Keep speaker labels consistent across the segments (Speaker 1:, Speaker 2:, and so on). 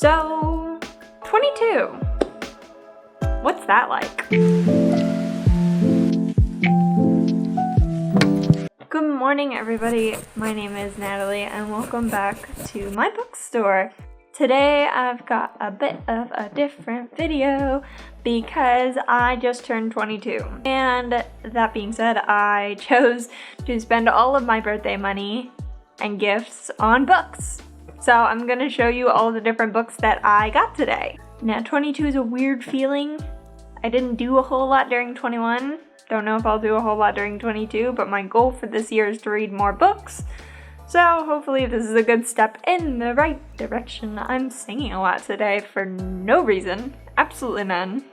Speaker 1: So, 22. What's that like? Good morning, everybody. My name is Natalie, and welcome back to my bookstore. Today, I've got a bit of a different video because I just turned 22. And that being said, I chose to spend all of my birthday money and gifts on books. So I'm gonna show you all the different books that I got today. Now, 22 is a weird feeling. I didn't do a whole lot during 21. Don't know if I'll do a whole lot during 22, but my goal for this year is to read more books. So hopefully this is a good step in the right direction. I'm singing a lot today for no reason. Absolutely none.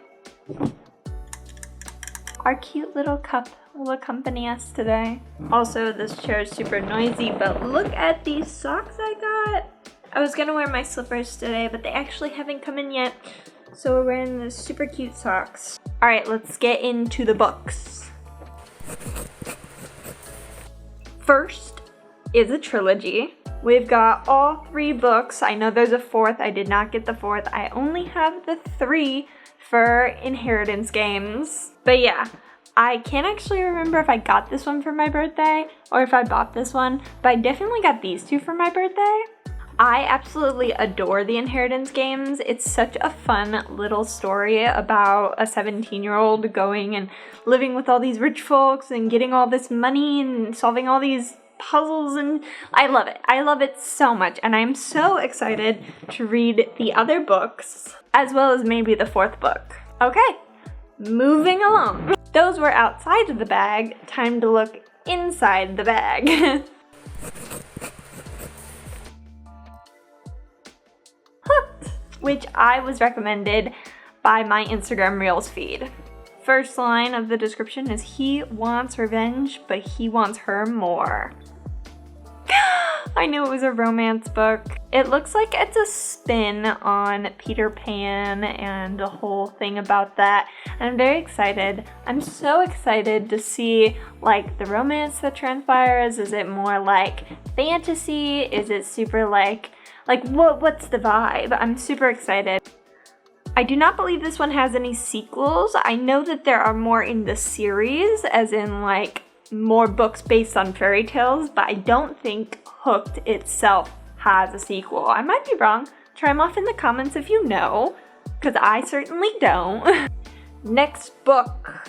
Speaker 1: Our cute little cup will accompany us today. Also, this chair is super noisy, but look at these socks I got. I was gonna wear my slippers today, but they actually haven't come in yet. So we're wearing these super cute socks. All right, let's get into the books. First is a trilogy. We've got all 3 books. I know there's a 4th. I did not get the 4th. I only have the 3 for Inheritance Games. But yeah, I can't actually remember if I got this one for my birthday or if I bought this one, but I definitely got these 2 for my birthday. I absolutely adore the Inheritance Games. It's such a fun little story about a 17-year-old going and living with all these rich folks and getting all this money and solving all these puzzles, and I love it. I love it so much, and I'm so excited to read the other books as well as maybe the 4th book. Okay, moving along. Those were outside of the bag. Time to look inside the bag. Which I was recommended by my Instagram Reels feed. First line of the description is, he wants revenge, but he wants her more. I knew it was a romance book. It looks like it's a spin on Peter Pan and the whole thing about that. And I'm very excited. I'm so excited to see like the romance that transpires. Is it more like fantasy? Is it super like what's the vibe? I'm super excited. I do not believe this one has any sequels. I know that there are more in the series, as in like more books based on fairy tales, but I don't think Hooked itself has a sequel. I might be wrong. Try them off in the comments if you know, because I certainly don't. Next book.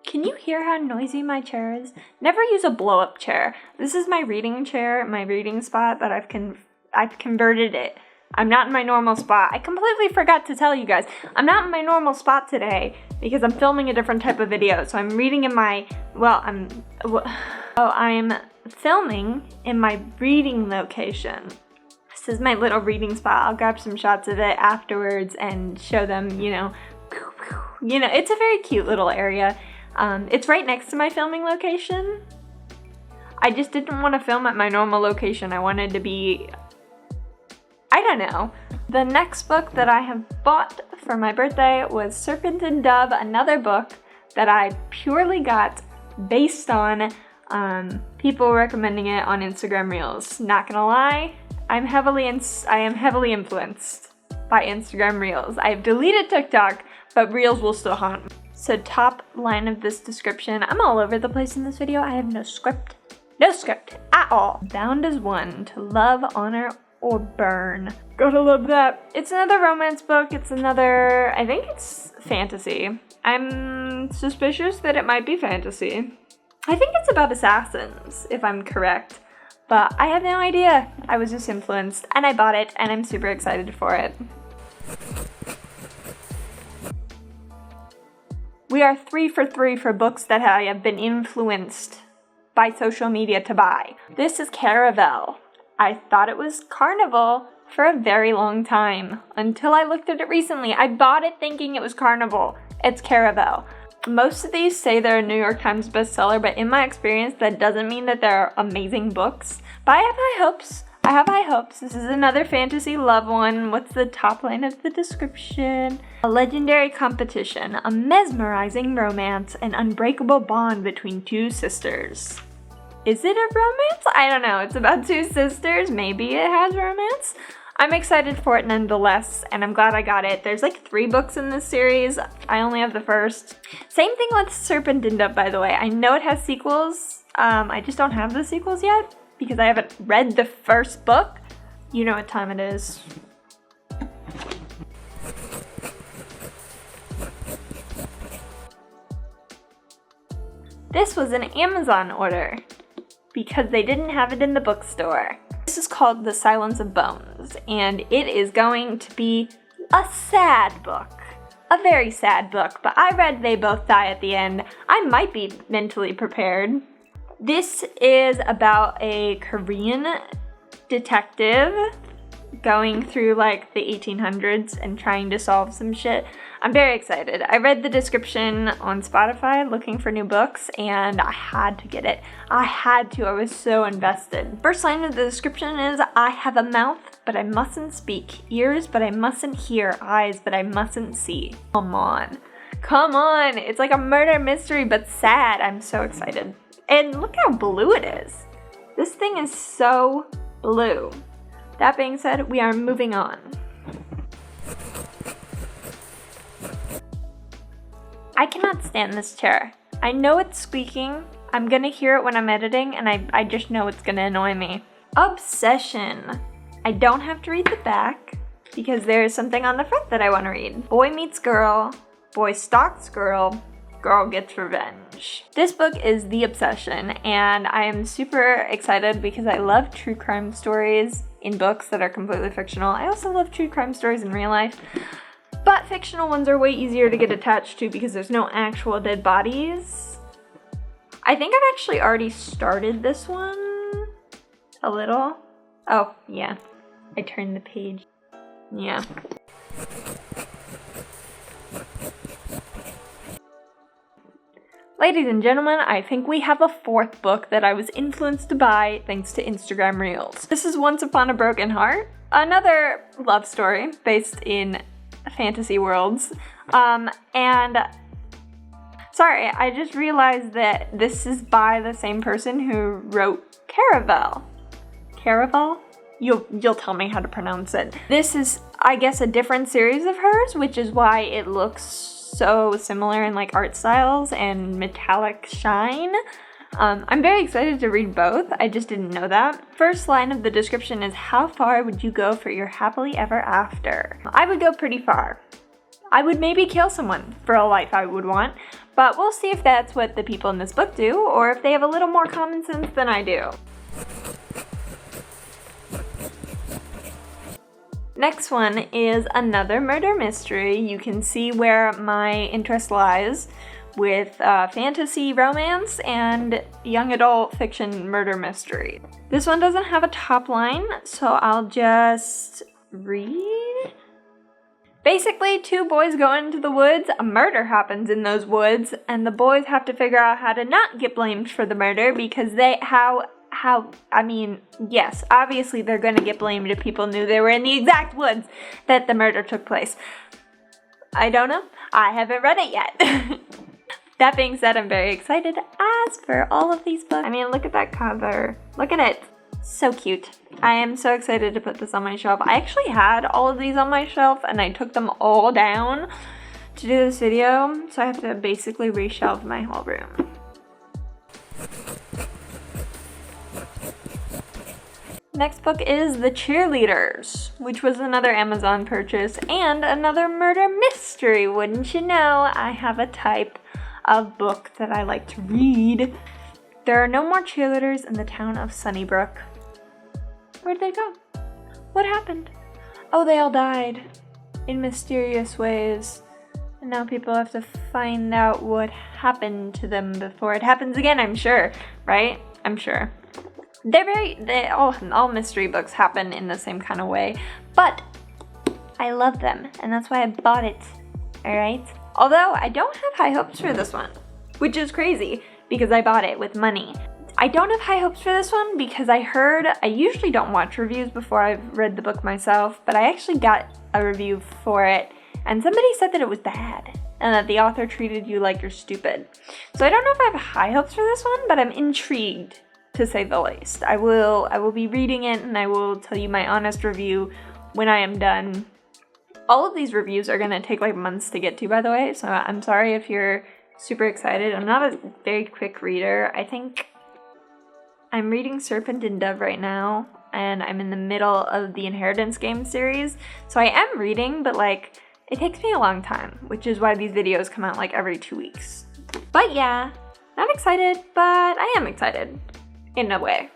Speaker 1: Can you hear how noisy my chair is? Never use a blow-up chair. This is my reading chair, my reading spot that I've converted it. I'm not in my normal spot. I completely forgot to tell you guys. I'm not in my normal spot today because I'm filming a different type of video. So I'm reading in my, I'm filming in my reading location. This is my little reading spot. I'll grab some shots of it afterwards and show them, you know, it's a very cute little area. It's right next to my filming location. I just didn't want to film at my normal location. I wanted to be, I don't know. The next book that I have bought for my birthday was Serpent and Dove, another book that I purely got based on people recommending it on Instagram Reels. Not gonna lie, I am heavily influenced by Instagram Reels. I've deleted TikTok, but Reels will still haunt me. So top line of this description, I'm all over the place in this video. I have no script at all. Bound as one to love, honor, or burn. Gotta love that. It's another romance book. It's another, I think it's fantasy. I'm suspicious that it might be fantasy. I think it's about assassins, if I'm correct. But I have no idea. I was just influenced and I bought it and I'm super excited for it. We are 3 for 3 for books that I have been influenced by social media to buy. This is Caraval. I thought it was Carnival for a very long time until I looked at it recently. I bought it thinking it was Carnival. It's Caraval. Most of these say they're a New York Times bestseller, but in my experience, that doesn't mean that they're amazing books. But I have high hopes. I have high hopes. This is another fantasy love one. What's the top line of the description? A legendary competition, a mesmerizing romance, an unbreakable bond between two sisters. Is it a romance? I don't know. It's about two sisters. Maybe it has romance. I'm excited for it nonetheless, and I'm glad I got it. There's like 3 books in this series. I only have the first. Same thing with Serpent and Dove, by the way. I know it has sequels. I just don't have the sequels yet because I haven't read the first book. You know what time it is. This was an Amazon order because they didn't have it in the bookstore. This is called The Silence of Bones, and it is going to be a sad book. A very sad book, but I read they both die at the end. I might be mentally prepared. This is about a Korean detective going through like the 1800s and trying to solve some shit. I'm very excited. I read the description on Spotify looking for new books and I had to get it. I had to. I was so invested. First line of the description is, I have a mouth, but I mustn't speak. Ears, but I mustn't hear. Eyes, but I mustn't see. Come on. Come on. It's like a murder mystery, but sad. I'm so excited. And look how blue it is. This thing is so blue. That being said, we are moving on. I cannot stand this chair. I know it's squeaking. I'm gonna hear it when I'm editing, and I just know it's gonna annoy me. Obsession. I don't have to read the back because there is something on the front that I want to read. Boy meets girl, boy stalks girl, girl gets revenge. This book is The Obsession, and I am super excited because I love true crime stories in books that are completely fictional. I also love true crime stories in real life. But fictional ones are way easier to get attached to because there's no actual dead bodies. I think I've actually already started this one a little. Oh, yeah. I turned the page. Yeah. Ladies and gentlemen, I think we have a 4th book that I was influenced to buy thanks to Instagram Reels. This is Once Upon a Broken Heart, another love story based in fantasy worlds. Sorry, I just realized that this is by the same person who wrote Caraval. Caraval? You'll tell me how to pronounce it. This is, I guess, a different series of hers, which is why it looks so similar in like art styles and metallic shine. I'm very excited to read both. I just didn't know that. First line of the description is, how far would you go for your happily ever after? I would go pretty far. I would maybe kill someone for a life I would want, but we'll see if that's what the people in this book do, or if they have a little more common sense than I do. Next one is another murder mystery. You can see where my interest lies with fantasy romance and young adult fiction murder mystery. This one doesn't have a top line, so I'll just read. Basically, 2 boys go into the woods, a murder happens in those woods, and the boys have to figure out how to not get blamed for the murder because yes, obviously they're gonna get blamed if people knew they were in the exact woods that the murder took place. I don't know. I haven't read it yet. That being said, I'm very excited as for all of these books. I mean, look at that cover. Look at it. So cute. I am so excited to put this on my shelf. I actually had all of these on my shelf and I took them all down to do this video, so I have to basically reshelve my whole room. Next book is The Cheerleaders, which was another Amazon purchase and another murder mystery. Wouldn't you know, I have a type of book that I like to read. There are no more cheerleaders in the town of Sunnybrook. Where'd they go? What happened? Oh, they all died in mysterious ways. And now people have to find out what happened to them before it happens again, I'm sure, right? I'm sure. All mystery books happen in the same kind of way, but I love them, and that's why I bought it, alright? Although, I don't have high hopes for this one, which is crazy, because I bought it with money. I don't have high hopes for this one because I usually don't watch reviews before I've read the book myself, but I actually got a review for it and somebody said that it was bad and that the author treated you like you're stupid. So I don't know if I have high hopes for this one, but I'm intrigued, to say the least. I will be reading it and I will tell you my honest review when I am done. All of these reviews are gonna take like months to get to, by the way, so I'm sorry if you're super excited. I'm not a very quick reader. I think I'm reading Serpent and Dove right now, and I'm in the middle of the Inheritance Game series, so I am reading, but like, it takes me a long time, which is why these videos come out like every 2 weeks. But yeah, not excited, but I am excited, in a way.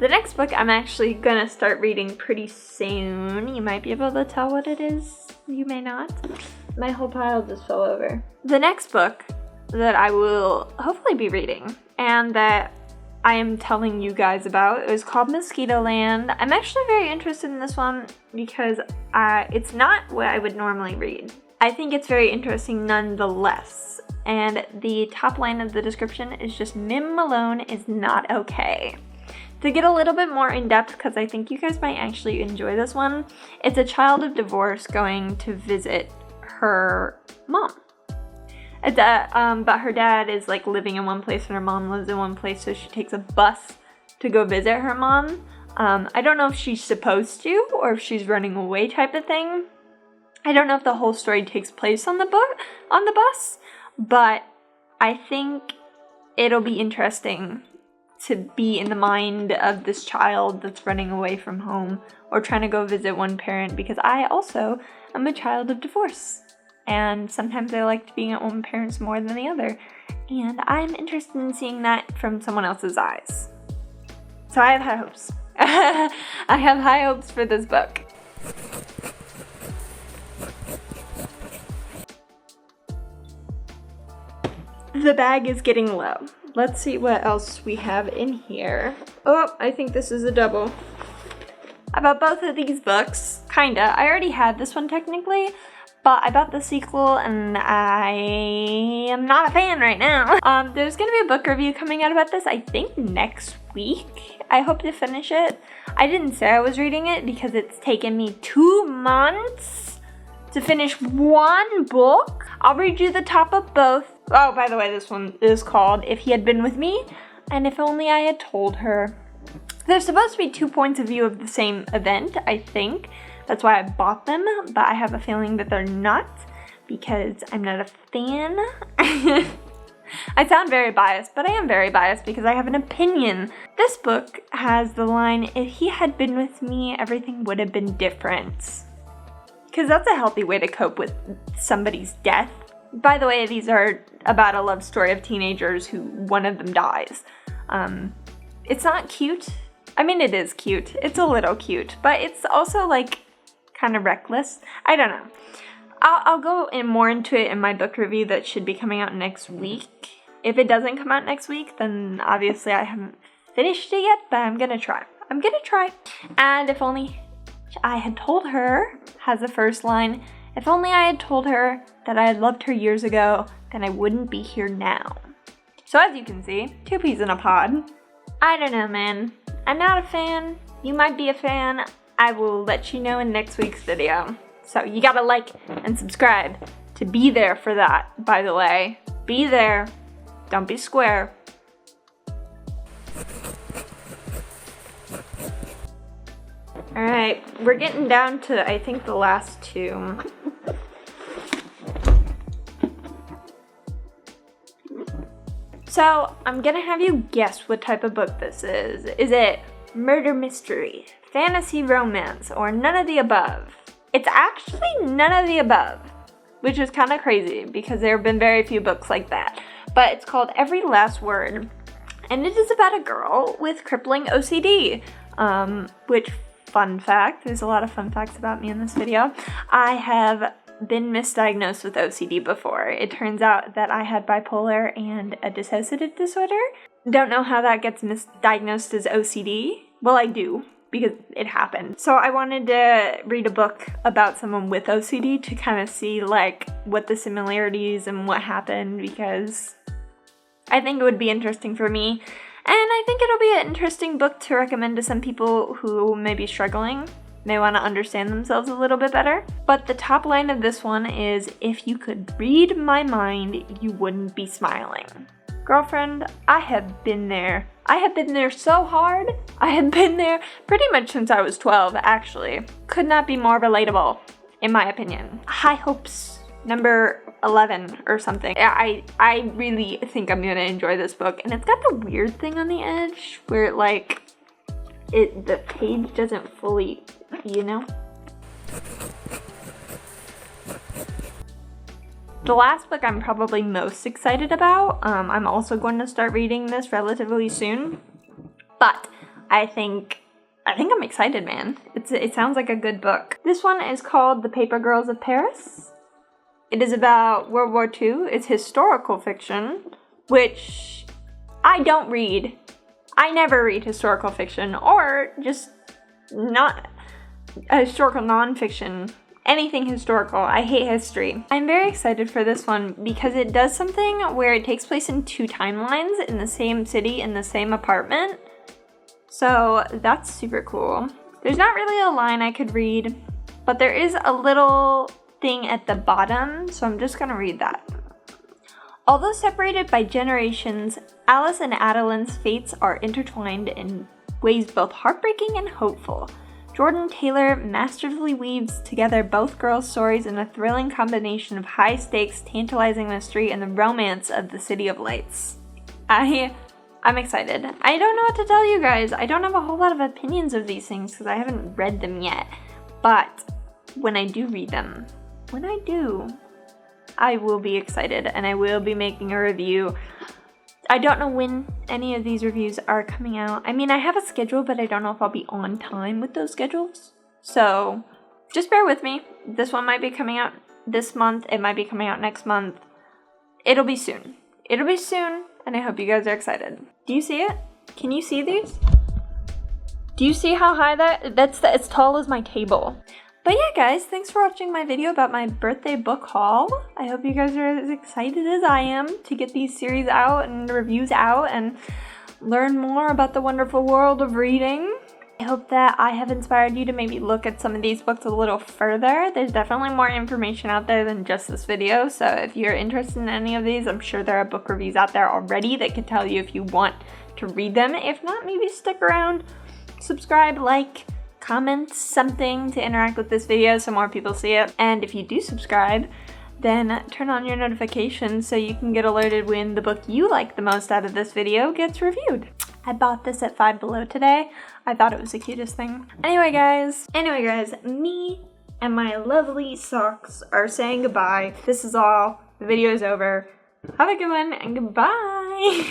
Speaker 1: The next book I'm actually gonna start reading pretty soon. You might be able to tell what it is, you may not. My whole pile just fell over. The next book that I will hopefully be reading and that I am telling you guys about is called Mosquito Land. I'm actually very interested in this one because it's not what I would normally read. I think it's very interesting nonetheless. And the top line of the description is just, Mim Malone is not okay. To get a little bit more in depth, because I think you guys might actually enjoy this one, it's a child of divorce going to visit her mom. But her dad is like living in one place and her mom lives in one place, so she takes a bus to go visit her mom. I don't know if she's supposed to or if she's running away type of thing. I don't know if the whole story takes place on the bus, but I think it'll be interesting to be in the mind of this child that's running away from home or trying to go visit one parent, because I also am a child of divorce. And sometimes I like being at one parent's more than the other. And I'm interested in seeing that from someone else's eyes. So I have high hopes. I have high hopes for this book. The bag is getting low. Let's see what else we have in here. Oh, I think this is a double. I bought both of these books, kinda. I already had this one technically, but I bought the sequel and I am not a fan right now. There's gonna be a book review coming out about this, I think next week. I hope to finish it. I didn't say I was reading it because it's taken me 2 months to finish one book. I'll read you the top of both. Oh, by the way, this one is called If He Had Been With Me, and If Only I Had Told Her. There's supposed to be 2 points of view of the same event, I think. That's why I bought them, but I have a feeling that they're not because I'm not a fan. I sound very biased, but I am very biased because I have an opinion. This book has the line, if he had been with me, everything would have been different. Because that's a healthy way to cope with somebody's death. By the way, these are about a love story of teenagers who one of them dies. It's not cute. I mean, it is cute. It's a little cute, but it's also like kind of reckless. I don't know. I'll go more into it in my book review that should be coming out next week. If it doesn't come out next week, then obviously I haven't finished it yet, but I'm gonna try. And If Only I Had Told Her has the first line, if only I had told her that I had loved her years ago, then I wouldn't be here now. So as you can see, 2 peas in a pod. I don't know, man. I'm not a fan. You might be a fan. I will let you know in next week's video. So you gotta like and subscribe to be there for that, by the way. Be there. Don't be square. Alright, we're getting down to, I think, the last 2. So, I'm gonna have you guess what type of book this is. Is it murder mystery, fantasy romance, or none of the above? It's actually none of the above, which is kind of crazy because there have been very few books like that. But it's called Every Last Word, and it is about a girl with crippling OCD, which, fun fact, there's a lot of fun facts about me in this video. I have been misdiagnosed with OCD before. It turns out that I had bipolar and a dissociative disorder. Don't know how that gets misdiagnosed as OCD. Well, I do. because it happened. So I wanted to read a book about someone with OCD to kind of see like what the similarities and what happened, because I think it would be interesting for me. And I think it'll be an interesting book to recommend to some people who may be struggling, may want to understand themselves a little bit better. But the top line of this one is, if you could read my mind, you wouldn't be smiling. Girlfriend, I have been there. I have been there so hard. I have been there pretty much since I was 12, actually. Could not be more relatable, in my opinion. High Hopes number 11 or something. I really think I'm gonna enjoy this book. And it's got the weird thing on the edge where like the page doesn't fully, you know? The last book I'm probably most excited about, I'm also going to start reading this relatively soon, but I think I'm excited, man. It sounds like a good book. This one is called The Paper Girls of Paris. It is about World War II. It's historical fiction, which I don't read. I never read historical fiction, or just not historical nonfiction. Anything historical. I hate history. I'm very excited for this one because it does something where it takes place in 2 timelines in the same city, in the same apartment. So that's super cool. There's not really a line I could read, but there is a little thing at the bottom, so I'm just gonna read that. Although separated by generations, Alice and Adeline's fates are intertwined in ways both heartbreaking and hopeful. Jordan Taylor masterfully weaves together both girls' stories in a thrilling combination of high-stakes, tantalizing mystery and the romance of the City of Lights. I'm excited. I don't know what to tell you guys. I don't have a whole lot of opinions of these things because I haven't read them yet. But when I do read them, I will be excited and I will be making a review. I don't know when any of these reviews are coming out. I mean, I have a schedule, but I don't know if I'll be on time with those schedules. So just bear with me. This one might be coming out this month. It might be coming out next month. It'll be soon. It'll be soon, and I hope you guys are excited. Do you see it? Can you see these? Do you see how high that's as tall as my table? But yeah, guys, thanks for watching my video about my birthday book haul. I hope you guys are as excited as I am to get these series out and reviews out and learn more about the wonderful world of reading. I hope that I have inspired you to maybe look at some of these books a little further. There's definitely more information out there than just this video, so if you're interested in any of these, I'm sure there are book reviews out there already that can tell you if you want to read them. If not, maybe stick around, subscribe, like, comment something to interact with this video so more people see it. And if you do subscribe, then turn on your notifications so you can get alerted when the book you like the most out of this video gets reviewed. I bought this at Five Below today. I thought it was the cutest thing. Anyway guys, me and my lovely socks are saying goodbye. This is all. The video is over. Have a good one and goodbye.